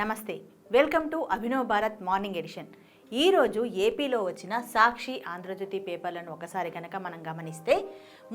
నమస్తే, welcome to Abhinav Bharat morning edition. ఈరోజు ఏపీలో వచ్చిన సాక్షి, ఆంధ్రజ్యోతి పేపర్లను ఒకసారి కనుక మనం గమనిస్తే,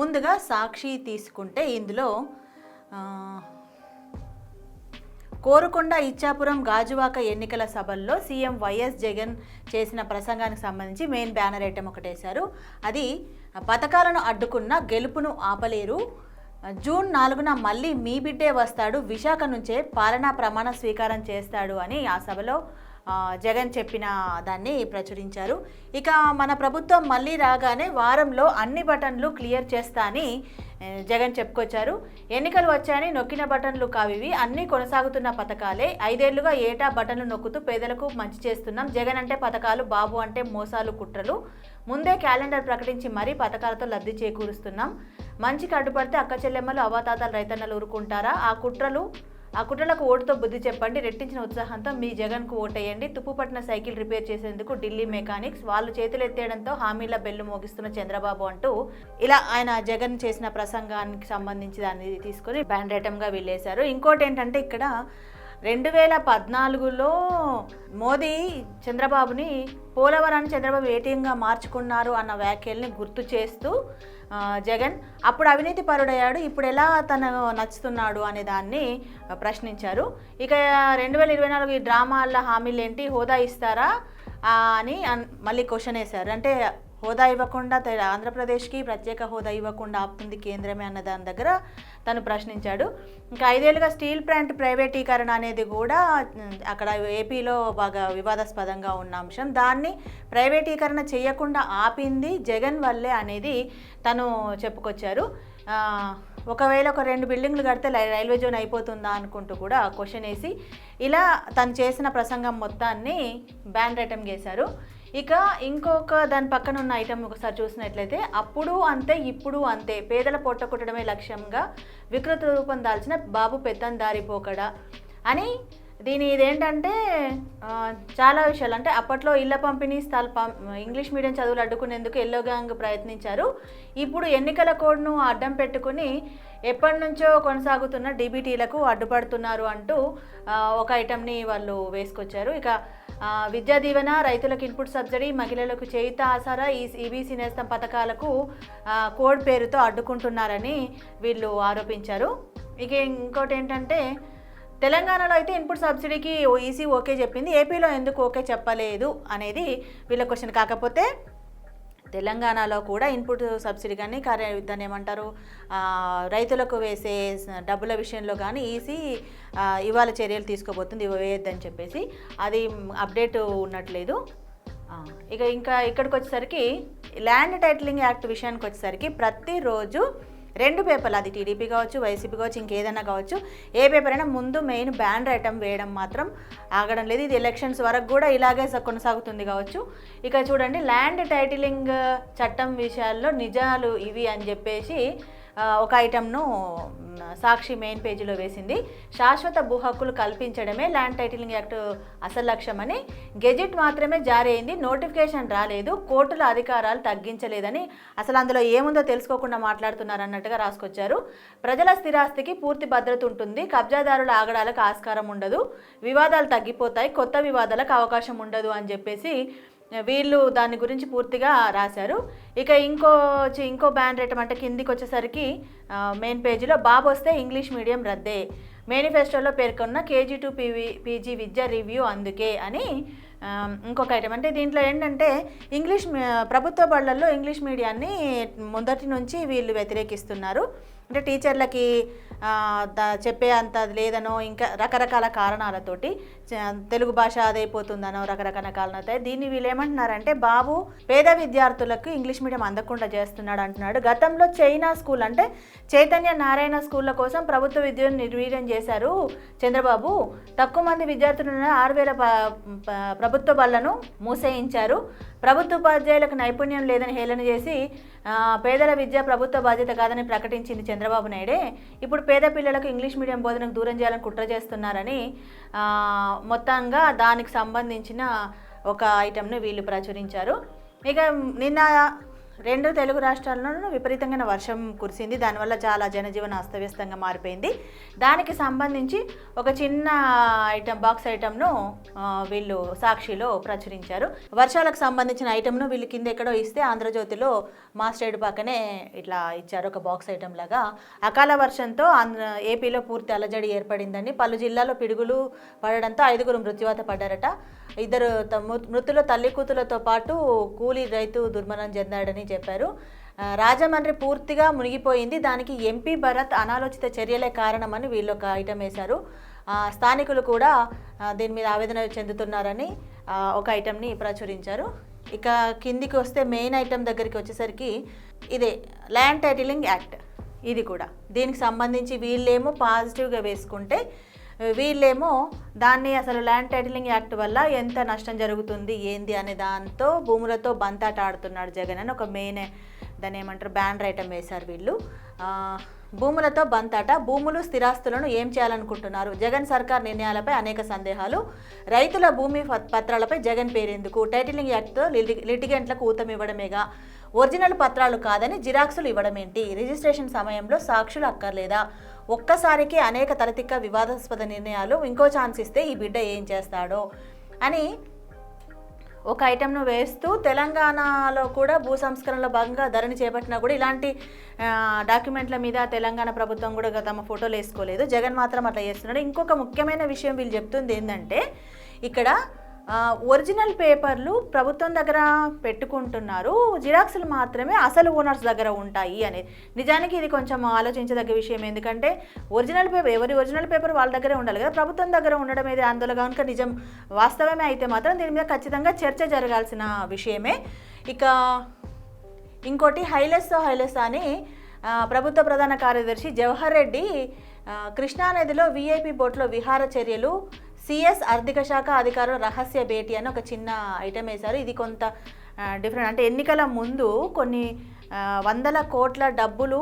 ముందుగా సాక్షి తీసుకుంటే ఇందులో కోరుకొండ, ఇచ్చాపురం, గాజువాక ఎన్నికల సభల్లో సీఎం వైఎస్ జగన్ చేసిన ప్రసంగానికి సంబంధించి మెయిన్ బ్యానర్ ఐటమ్ ఒకటేశారు. అది పథకాలను అడ్డుకున్న గెలుపును ఆపలేరు, జూన్ 4న మళ్ళీ మీ బిడ్డే వస్తాడు, విశాఖ నుంచే పాలనా ప్రమాణ స్వీకారం చేస్తాడు అని ఆ సభలో జగన్ చెప్పిన దాన్ని ప్రచురించారు. ఇక మన ప్రభుత్వం మళ్ళీ రాగానే వారంలో అన్ని బటన్లు క్లియర్ చేస్తా అని జగన్ చెప్పుకొచ్చారు. ఎన్నికలు వచ్చాయని నొక్కిన బటన్లు కావివి, అన్నీ కొనసాగుతున్న పథకాలే. 5 ఏళ్లుగా ఏటా బటన్లు నొక్కుతూ పేదలకు మంచి చేస్తున్నాం. జగన్ అంటే పథకాలు, బాబు అంటే మోసాలు, కుట్రలు. ముందే క్యాలెండర్ ప్రకటించి మరీ పథకాలతో లబ్ధి చేకూరుస్తున్నాం. మంచికి అడ్డుపడితే అక్క చెల్లెమ్మలు, అవాతాతలు, రైతన్నలు ఊరుకుంటారా? ఆ కుట్రలకు ఓటుతో బుద్ధి చెప్పండి. రెట్టించిన ఉత్సాహంతో మీ జగన్కు ఓటేయండి. తుప్పుపట్టిన సైకిల్ రిపేర్ చేసేందుకు ఢిల్లీ మెకానిక్స్, వాళ్ళు చేతులు ఎత్తేయడంతో హామీల బెల్లు మోగిస్తున్న చంద్రబాబు అంటూ ఇలా ఆయన జగన్ చేసిన ప్రసంగానికి సంబంధించి దాన్ని తీసుకొని బ్యాన్ రేటంగా వీళ్ళేశారు. ఇంకోటి ఏంటంటే, ఇక్కడ 2014లో మోదీ చంద్రబాబుని పోలవరాన్ని చంద్రబాబు ఏటీఎంగా మార్చుకున్నారు అన్న వ్యాఖ్యల్ని గుర్తు చేస్తూ జగన్ అప్పుడు అవినీతి పరుడయ్యాడు, ఇప్పుడు ఎలా తను నచ్చుతున్నాడు అనే దాన్ని ప్రశ్నించారు. ఇక 2024 ఈ డ్రామాల హామీలు ఏంటి, హోదా ఇస్తారా అని మళ్ళీ క్వశ్చన్ వేశారు. అంటే హోదా ఇవ్వకుండా ఆంధ్రప్రదేశ్కి ప్రత్యేక హోదా ఇవ్వకుండా ఆపుతుంది కేంద్రమే అన్న దాని దగ్గర తను ప్రశ్నించాడు. ఇంకా 5 ఏళ్ళుగా స్టీల్ ప్లాంట్ ప్రైవేటీకరణ అనేది కూడా అక్కడ ఏపీలో బాగా వివాదాస్పదంగా ఉన్న అంశం. దాన్ని ప్రైవేటీకరణ చేయకుండా ఆపింది జగన్ వల్లే అనేది తను చెప్పుకొచ్చారు. ఒకవేళ ఒక 2 బిల్డింగ్లు కడితే రైల్వే జోన్ అయిపోతుందా అనుకుంటూ కూడా క్వశ్చన్ వేసి ఇలా తను చేసిన ప్రసంగం మొత్తాన్ని బ్యాన్ ఐటమ్ చేశారు. ఇక ఇంకొక దాని పక్కన ఉన్న ఐటమ్ ఒకసారి చూసినట్లయితే, అప్పుడు అంతే ఇప్పుడు అంతే, పేదల పొట్ట కొట్టడమే లక్ష్యంగా వికృత రూపం దాల్చిన బాబు పెత్తందారి పోకడా అని. ఇదేంటంటే చాలా విషయాలు, అంటే అప్పట్లో ఇళ్ల పంపిణీ ఇంగ్లీష్ మీడియం చదువులు అడ్డుకునేందుకు ఎల్లో గ్యాంగ్ ప్రయత్నించారు. ఇప్పుడు ఎన్నికల కోడ్ను అడ్డం పెట్టుకుని ఎప్పటి నుంచో కొనసాగుతున్న డీబీటీలకు అడ్డుపడుతున్నారు అంటూ ఒక ఐటమ్ని వాళ్ళు వేసుకొచ్చారు. ఇక విద్యా దీవెన, రైతులకు ఇన్పుట్ సబ్సిడీ, మహిళలకు చేయుత ఆసరా, ఈబీసీ నేస్తం పథకాలకు కోడ్ పేరుతో అడ్డుకుంటున్నారని వీళ్ళు ఆరోపించారు. ఇక ఇంకోటి ఏంటంటే, తెలంగాణలో అయితే ఇన్పుట్ సబ్సిడీకి ఈసీ ఓకే చెప్పింది, ఏపీలో ఎందుకు ఓకే చెప్పలేదు అనేది వీళ్ళ క్వశ్చన్. కాకపోతే తెలంగాణలో కూడా ఇన్పుట్ సబ్సిడీ కానీ దాన్ని ఏమంటారు, రైతులకు వేసే డబ్బుల విషయంలో కానీ ఈసీ ఇవాళ చర్యలు తీసుకోబోతుంది, ఇవ్వవేయద్దని చెప్పేసి అది అప్డేట్ ఉన్నట్లేదు. ఇంకా ఇక్కడికి వచ్చేసరికి ల్యాండ్ టైటిలింగ్ యాక్ట్ విషయానికి వచ్చేసరికి ప్రతిరోజు 2 పేపర్లు, అది టీడీపీ కావచ్చు, వైసీపీ కావచ్చు, ఇంకేదైనా కావచ్చు, ఏ పేపర్ అయినా ముందు మెయిన్ బ్యాన్ ఐటమ్ వేయడం మాత్రం ఆగడం లేదు. ఇది ఎలక్షన్స్ వరకు కూడా ఇలాగే కొనసాగుతుంది కావచ్చు. ఇక చూడండి, ల్యాండ్ టైటిలింగ్ చట్టం విషయాల్లో నిజాలు ఇవి అని చెప్పేసి ఒక ఐటమ్ను సాక్షి మెయిన్ పేజీలో వేసింది. శాశ్వత భూ హక్కులు కల్పించడమే ల్యాండ్ టైటిలింగ్ యాక్ట్ అసలు లక్ష్యమని, గెజెట్ మాత్రమే జారీ అయింది, నోటిఫికేషన్ రాలేదు, కోర్టుల అధికారాలు తగ్గించలేదని, అసలు అందులో ఏముందో తెలుసుకోకుండా మాట్లాడుతున్నారు అన్నట్టుగా రాసుకొచ్చారు. ప్రజల స్థిరాస్తికి పూర్తి భద్రత ఉంటుంది, కబ్జాదారుల ఆగడాలకు ఆస్కారం ఉండదు, వివాదాలు తగ్గిపోతాయి, కొత్త వివాదాలకు అవకాశం ఉండదు అని చెప్పేసి వీళ్ళు దాని గురించి పూర్తిగా రాశారు. ఇక ఇంకో బ్యాన్ రేటం అంటే కిందికి వచ్చేసరికి మెయిన్ పేజీలో, బాబు వస్తే ఇంగ్లీష్ మీడియం రద్దే, మేనిఫెస్టోలో పేర్కొన్న KG to PG Vidya review అందుకే అని ఇంకొక ఐటమ్. అంటే దీంట్లో ఏంటంటే, ప్రభుత్వ బడులలో ఇంగ్లీష్ మీడియాన్ని మొదటి నుంచి వీళ్ళు వ్యతిరేకిస్తున్నారు. అంటే టీచర్లకి చెప్పే అంత లేదనో, ఇంకా రకరకాల కారణాలతోటి తెలుగు భాష అదైపోతుందనో, రకరకాల కారణాలతో దీన్ని వీళ్ళు ఏమంటున్నారంటే, బాబు పేద విద్యార్థులకు ఇంగ్లీష్ మీడియం అందకుండా చేస్తున్నాడు అంటున్నాడు. గతంలో చైనా స్కూల్ అంటే చైతన్య నారాయణ స్కూళ్ళ కోసం ప్రభుత్వ విద్యను నిర్వీర్యం చేశారు చంద్రబాబు. తక్కువ మంది విద్యార్థులున్న 6000 ప్రభుత్వ బళ్లను మూసేయించారు. ప్రభుత్వ ఉపాధ్యాయులకు నైపుణ్యం లేదని హేళన చేసి పేదల విద్య ప్రభుత్వ బాధ్యత కాదని ప్రకటించింది చంద్రబాబు నాయుడే. ఇప్పుడు పేద పిల్లలకు ఇంగ్లీష్ మీడియం బోధనకు దూరం చేయాలని కుట్ర చేస్తున్నారని మొత్తంగా దానికి సంబంధించిన ఒక ఐటమ్ను వీళ్ళు ప్రచురించారు. ఇక నిన్న రెండు తెలుగు రాష్ట్రాల్లోనూ విపరీతంగా వర్షం కురిసింది. దానివల్ల చాలా జనజీవనం అస్తవ్యస్తంగా మారిపోయింది. దానికి సంబంధించి ఒక చిన్న బాక్స్ ఐటమ్ను వీళ్ళు సాక్షిలో ప్రచురించారు. వర్షాలకు సంబంధించిన ఐటమ్ను వీళ్ళు కింద ఎక్కడో ఇస్తే ఆంధ్రజ్యోతిలో మా స్టేట్ పక్కనే ఇట్లా ఇచ్చారు ఒక బాక్స్ ఐటమ్ లాగా. అకాల వర్షంతో ఏపీలో పూర్తి అలజడి ఏర్పడిందని, పలు జిల్లాలో పిడుగులు పడడంతో 5 మృత్యువాత పడ్డారట. 2 మృతుల తల్లి కూతులతో పాటు కూలీ రైతు దుర్మరణం చెందాడని చెప్పారు. రాజమండ్రి పూర్తిగా మునిగిపోయింది, దానికి ఎంపీ భరత్ అనాలోచిత చర్యలే కారణమని వీళ్ళు ఒక ఐటమ్ వేశారు. స్థానికులు కూడా దీని మీద ఆవేదన చెందుతున్నారని ఒక ఐటమ్ని ప్రచురించారు. ఇక కిందికి వస్తే మెయిన్ ఐటమ్ దగ్గరికి వచ్చేసరికి ఇదే ల్యాండ్ టైటిలింగ్ యాక్ట్. ఇది కూడా దీనికి సంబంధించి వీళ్ళేమో పాజిటివ్గా వేసుకుంటే, వీళ్ళేమో దాన్ని అసలు ల్యాండ్ టైటిలింగ్ యాక్ట్ వల్ల ఎంత నష్టం జరుగుతుంది ఏంది అనే దాంతో భూములతో బంతాట ఆడుతున్నాడు జగన్ అని ఒక మెయిన్ దాన్ని ఏమంటారు బ్యానర్ ఐటమ్ వేశారు వీళ్ళు. భూములతో బంతాట, భూములు స్థిరాస్తులను ఏం చేయాలనుకుంటున్నారు, జగన్ సర్కార్ నిర్ణయాలపై అనేక సందేహాలు, రైతుల భూమి పత్రాలపై జగన్ పేరెందుకు, టైటిలింగ్ యాక్ట్తో లిటిగెంట్లకు ఊతం ఇవ్వడమేగా, ఒరిజినల్ పత్రాలు కాదని జిరాక్సులు ఇవ్వడమేంటి, రిజిస్ట్రేషన్ సమయంలో సాక్షులు అక్కర్లేదా, ఒక్కసారికి అనేక తలతిక్క వివాదాస్పద నిర్ణయాలు, ఇంకో ఛాన్స్ ఇస్తే ఈ బిడ్డ ఏం చేస్తాడో అని ఒక ఐటెంను వేస్తూ, తెలంగాణలో కూడా భూ సంస్కరణలో భాగంగా ధరణి చేపట్టినా కూడా ఇలాంటి డాక్యుమెంట్ల మీద తెలంగాణ ప్రభుత్వం కూడా తమ ఫోటోలు వేసుకోలేదు, జగన్ మాత్రం అట్లా చేస్తున్నాడు. ఇంకొక ముఖ్యమైన విషయం వీళ్ళు చెప్తుంది ఏంటంటే, ఇక్కడ ఒరిజినల్ పేపర్లు ప్రభుత్వం దగ్గర పెట్టుకుంటున్నారు, జిరాక్స్లు మాత్రమే అసలు ఓనర్స్ దగ్గర ఉంటాయి అనేది. నిజానికి ఇది కొంచెం ఆలోచించదగ్గ విషయం. ఎందుకంటే ఒరిజినల్ పేపర్ ఎవరి ఒరిజినల్ పేపర్ వాళ్ళ దగ్గరే ఉండాలి కదా, ప్రభుత్వం దగ్గర ఉండడం ఏది అందులో కనుక నిజం వాస్తవమే అయితే మాత్రం దీని మీద ఖచ్చితంగా చర్చ జరగాల్సిన విషయమే. ఇక ఇంకోటి హైలెస్ అని ప్రభుత్వ ప్రధాన కార్యదర్శి జవహర్ రెడ్డి కృష్ణానదిలో వీఐపీ బోట్లో విహార చర్యలు, సిఎస్ ఆర్థిక శాఖ అధికారుల రహస్య భేటీ అని ఒక చిన్న ఐటమ్ వేశారు. ఇది కొంత డిఫరెంట్. అంటే ఎన్నికల ముందు కొన్ని 100 కోట్ల డబ్బులు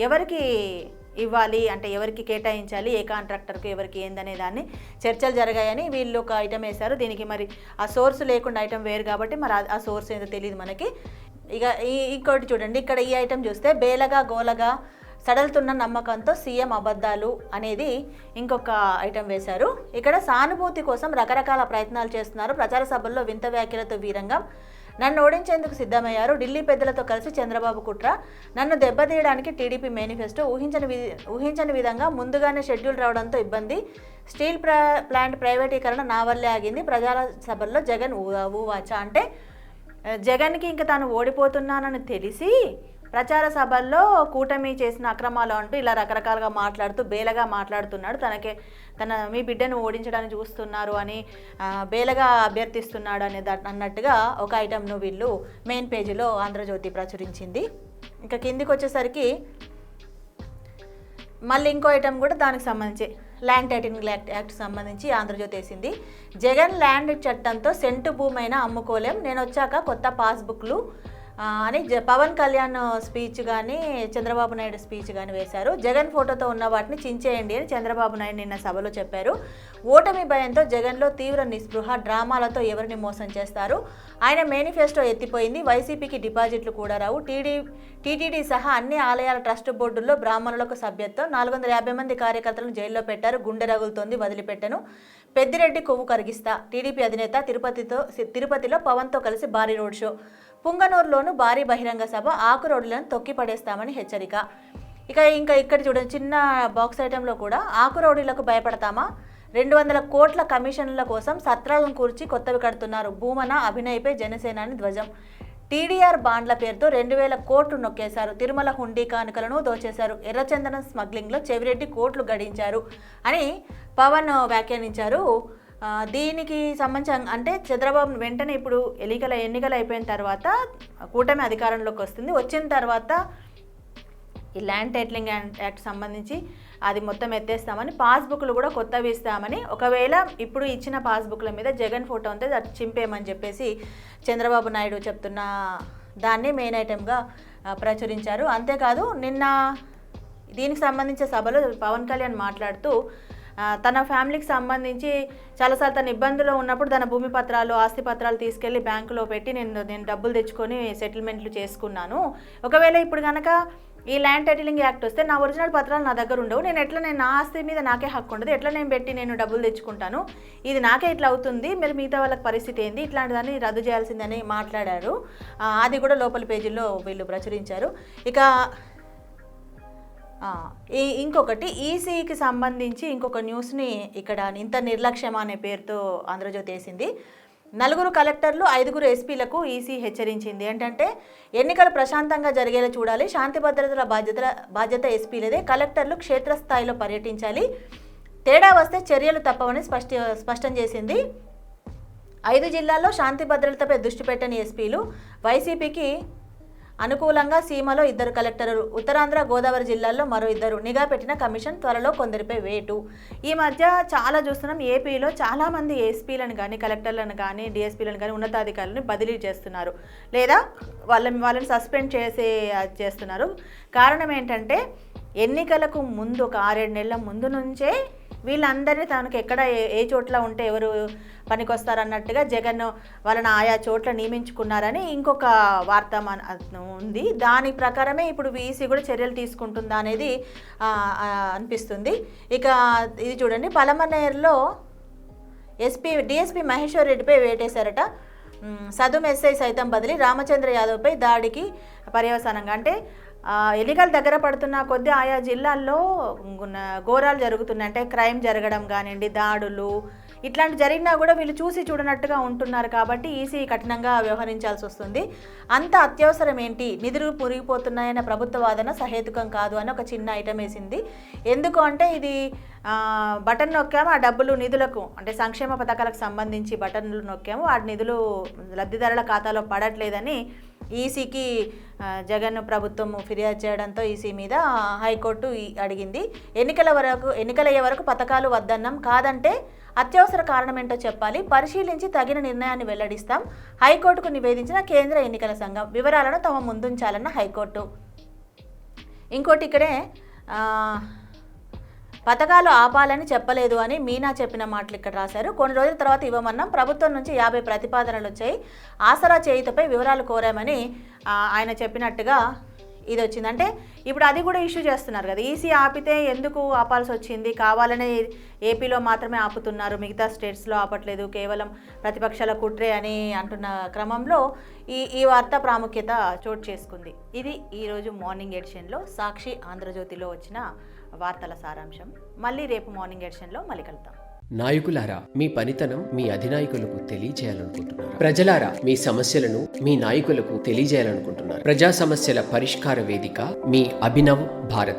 ఎవరికి ఇవ్వాలి, అంటే ఎవరికి కేటాయించాలి, ఏ కాంట్రాక్టర్కి ఎవరికి ఏందనే దాన్ని చర్చలు జరిగాయని వీళ్ళు ఒక ఐటమ్ వేశారు. దీనికి మరి ఆ సోర్స్ లేకుండా ఐటమ్ వేరు కాబట్టి మరి ఆ సోర్స్ ఏదో తెలియదు మనకి. ఇక ఇంకోటి చూడండి, ఇక్కడ ఈ ఐటమ్ చూస్తే బేలగా గోలగా సడలుతున్న నమ్మకంతో సీఎం అబద్ధాలు అనేది ఇంకొక ఐటెం వేశారు. ఇక్కడ సానుభూతి కోసం రకరకాల ప్రయత్నాలు చేస్తున్నారు, ప్రచార సభల్లో వింత వ్యాఖ్యలతో వీరంగం, నన్ను ఓడించేందుకు సిద్ధమయ్యారు, ఢిల్లీ పెద్దలతో కలిసి చంద్రబాబు కుట్ర, నన్ను దెబ్బతీయడానికి టీడీపీ మేనిఫెస్టో, ఊహించని విధంగా ముందుగానే షెడ్యూల్ రావడంతో ఇబ్బంది, స్టీల్ ప్లాంట్ ప్రైవేటీకరణ నా వల్లే ఆగింది, ప్రచార సభల్లో జగన్ ఊవాచ. అంటే జగన్కి ఇంకా తాను ఓడిపోతున్నానని తెలిసి ప్రచార సభల్లో కూటమి చేసిన అక్రమాలు అంటూ ఇలా రకరకాలుగా మాట్లాడుతూ బేలగా మాట్లాడుతున్నాడు, మీ బిడ్డను ఓడించడానికి చూస్తున్నారు అని బేలగా అభ్యర్థిస్తున్నాడు అన్నట్టుగా ఒక ఐటమ్ను వీళ్ళు మెయిన్ పేజీలో ఆంధ్రజ్యోతి ప్రచురించింది. ఇంకా కిందికి వచ్చేసరికి మళ్ళీ ఇంకో ఐటమ్ కూడా దానికి సంబంధించి ల్యాండ్ టైటిలింగ్ యాక్ట్ సంబంధించి ఆంధ్రజ్యోతి వేసింది. జగన్ ల్యాండ్ చట్టంతో సెంటు భూమైనా అమ్ముకోలేం, నేను వచ్చాక కొత్త పాస్బుక్లు అని పవన్ కళ్యాణ్ స్పీచ్ కానీ చంద్రబాబు నాయుడు స్పీచ్ కానీ వేశారు. జగన్ ఫోటోతో ఉన్న వాటిని చించేయండి అని చంద్రబాబు నాయుడు నిన్న సభలో చెప్పారు. ఓటమి భయంతో జగన్లో తీవ్ర నిస్పృహ, డ్రామాలతో ఎవరిని మోసం చేస్తారు, ఆయన మేనిఫెస్టో ఎత్తిపోయింది, వైసీపీకి డిపాజిట్లు కూడా రావు, టీటీడీ సహా అన్ని ఆలయాల ట్రస్ట్ బోర్డుల్లో బ్రాహ్మణులకు సభ్యత్వం, 450 మంది కార్యకర్తలను జైల్లో పెట్టారు, గుండె రగులుతోంది వదిలిపెట్టను, పెద్దిరెడ్డి కొవ్వు కరిగిస్తా, టీడీపీ అధినేత తిరుపతిలో పవన్తో కలిసి భారీ రోడ్ షో, పుంగనూరులోను భారీ బహిరంగ సభ, ఆకు రోడ్లను తొక్కి పడేస్తామని హెచ్చరిక. ఇంకా ఇక్కడ చూడండి, చిన్న బాక్స్ ఐటెంలో కూడా ఆకు రోడ్లకు భయపడతామా, 200 కోట్ల కమిషన్ల కోసం సత్రాలను కూర్చి కొత్తవి కడుతున్నారు, భూమన అభినయ్పై జనసేనాని ధ్వజం, టీడీఆర్ బాండ్ల పేరుతో 2000 కోట్లు నొక్కేశారు, తిరుమల హుండీ కానుకలను దోచేశారు, ఎర్రచందనం స్మగ్లింగ్లో చెవిరెడ్డి కోట్లు గడించారు అని పవన్ వ్యాఖ్యానించారు. దీనికి సంబంధించి అంటే చంద్రబాబు వెంటనే ఇప్పుడు ఎన్నికలు అయిపోయిన తర్వాత కూటమి అధికారంలోకి వస్తుంది, వచ్చిన తర్వాత ఈ ల్యాండ్ టైటిలింగ్ యాక్ట్ సంబంధించి అది మొత్తం ఎత్తేస్తామని, పాస్బుక్లు కూడా కొత్తవి ఇస్తామని, ఒకవేళ ఇప్పుడు ఇచ్చిన పాస్బుక్ల మీద జగన్ ఫోటో ఉంటే అది చింపేయమని చెప్పేసి చంద్రబాబు నాయుడు చెప్తున్న దాన్ని మెయిన్ ఐటెంగా ప్రచురించారు. అంతేకాదు నిన్న దీనికి సంబంధించిన సభలో పవన్ కళ్యాణ్ మాట్లాడుతూ తన ఫ్యామిలీకి సంబంధించి చాలాసార్లు తన ఇబ్బందుల్లో ఉన్నప్పుడు తన భూమి పత్రాలు ఆస్తి పత్రాలు తీసుకెళ్ళి బ్యాంకులో పెట్టి నేను డబ్బులు తెచ్చుకొని సెటిల్మెంట్లు చేసుకున్నాను. ఒకవేళ ఇప్పుడు కనుక ఈ ల్యాండ్ టైటిలింగ్ యాక్ట్ వస్తే నా ఒరిజినల్ పత్రాలు నా దగ్గర ఉండవు, నేను నా ఆస్తి మీద నాకే హక్కు ఉండదు, ఎట్లా నేను పెట్టి నేను డబ్బులు తెచ్చుకుంటాను, ఇది నాకే ఇట్లా అవుతుంది, మరి మిగతా వాళ్ళకి పరిస్థితి ఏంది, ఇట్లాంటిదాన్ని రద్దు చేయాల్సిందని మాట్లాడారు. అది కూడా లోపల పేజీల్లో వీళ్ళు ప్రచురించారు. ఇక ఇంకొకటి ఈసీకి సంబంధించి ఇంకొక న్యూస్ని ఇక్కడ ఇంత నిర్లక్ష్యం అనే పేరుతో ఆంధ్రజ్యోతి వేసింది. 4 కలెక్టర్లు 5 ఎస్పీలకు ఈసీ హెచ్చరించింది. ఏంటంటే ఎన్నికలు ప్రశాంతంగా జరిగేలా చూడాలి, శాంతి భద్రతల బాధ్యత ఎస్పీలదే, కలెక్టర్లు క్షేత్రస్థాయిలో పర్యటించాలి, తేడా వస్తే చర్యలు తప్పవని స్పష్టం చేసింది. 5 జిల్లాల్లో శాంతి భద్రతలపై దృష్టి పెట్టని ఎస్పీలు, వైసీపీకి అనుకూలంగా సీమలో 2 కలెక్టర్లు, ఉత్తరాంధ్ర గోదావరి జిల్లాల్లో మరో 2 నిఘా పెట్టిన కమిషన్, త్వరలో కొందరిపై వేటు. ఈ మధ్య చాలా చూస్తున్నాం, ఏపీలో చాలామంది ఎస్పీలను కానీ కలెక్టర్లను కానీ డిఎస్పీలను కానీ ఉన్నతాధికారులను బదిలీ చేస్తున్నారు, లేదా వాళ్ళని సస్పెండ్ చేస్తున్నారు. కారణం ఏంటంటే ఎన్నికలకు ముందు ఒక 6-7 నెలల ముందు నుంచే వీళ్ళందరినీ తనకు ఎక్కడ ఏ చోట్ల ఉంటే ఎవరు పనికొస్తారన్నట్టుగా జగన్ వాళ్ళని ఆయా చోట్ల నియమించుకున్నారని ఇంకొక వార్త ఉంది. దాని ప్రకారమే ఇప్పుడు ఈసీ కూడా చర్యలు తీసుకుంటుందా అనేది అనిపిస్తుంది. ఇక ఇది చూడండి, పలమనేరులో డిఎస్పీ మహేశ్వర్ రెడ్డిపై వేటేశారట. సదుం ఎస్ఐ సైతం బదిలీ, రామచంద్ర యాదవ్పై దాడికి పర్యవసానంగా. అంటే ఎన్నికలు దగ్గర పడుతున్న కొద్దీ ఆయా జిల్లాల్లో ఘోరాలు జరుగుతున్నాయి. అంటే క్రైమ్ జరగడం కానివ్వండి, దాడులు ఇట్లాంటి జరిగినా కూడా వీళ్ళు చూసి చూడనట్టుగా ఉంటున్నారు. కాబట్టి ఈసీ కఠినంగా వ్యవహరించాల్సి వస్తుంది. అంత అత్యవసరం ఏంటి, నిధులు మురిగిపోతున్నాయన్న ప్రభుత్వ వాదన సహేతుకం కాదు అని ఒక చిన్న ఐటమ్ వేసింది. ఎందుకు అంటే ఇది బటన్ నొక్కాము, ఆ డబ్బులు నిధులకు అంటే సంక్షేమ పథకాలకు సంబంధించి బటన్లు నొక్కాము, ఆ నిధులు లబ్ధిదారుల ఖాతాలో పడట్లేదని ఈసీకి జగన్ ప్రభుత్వం ఫిర్యాదు చేయడంతో ఈసీ మీద హైకోర్టు అడిగింది. ఎన్నికలయ్యే వరకు పథకాలు వద్దన్నాం, కాదంటే అత్యవసర కారణం ఏంటో చెప్పాలి, పరిశీలించి తగిన నిర్ణయాన్ని వెల్లడిస్తాం, హైకోర్టుకు నివేదించిన కేంద్ర ఎన్నికల సంఘం వివరాలను తమ ముందుంచాలన్న హైకోర్టు. ఇంకోటి ఇక్కడే పథకాలు ఆపాలని చెప్పలేదు అని మీనా చెప్పిన మాటలు ఇక్కడ రాశారు. కొన్ని రోజుల తర్వాత ఇవ్వమన్నాం, ప్రభుత్వం నుంచి 50 ప్రతిపాదనలు వచ్చాయి, ఆసరా చేయుతపై వివరాలు కోరామని ఆయన చెప్పినట్టుగా ఇది వచ్చింది. అంటే ఇప్పుడు అది కూడా ఇష్యూ చేస్తున్నారు కదా, ఈసీ ఆపితే ఎందుకు ఆపాల్సి వచ్చింది, కావాలనే ఏపీలో మాత్రమే ఆపుతున్నారు, మిగతా స్టేట్స్లో ఆపట్లేదు, కేవలం ప్రతిపక్షాల కుట్రే అని అంటున్న క్రమంలో ఈ వార్త ప్రాముఖ్యత చోటు చేసుకుంది. ఇది ఈరోజు మార్నింగ్ ఎడిషన్లో సాక్షి ఆంధ్రజ్యోతిలో వచ్చిన వార్తల సారాంశం. మళ్ళీ రేపు మార్నింగ్ ఎడిషన్లో మళ్ళీ కలుద్దాం. నాయకులారా, మీ పనితనం మీ అధినాయకులకు తెలియజేయాలనుకుంటున్నారు. ప్రజలారా, మీ సమస్యలను మీ నాయకులకు తెలియజేయాలనుకుంటున్నారు. ప్రజా సమస్యల పరిష్కార వేదిక మీ అభినవ్ భారత్.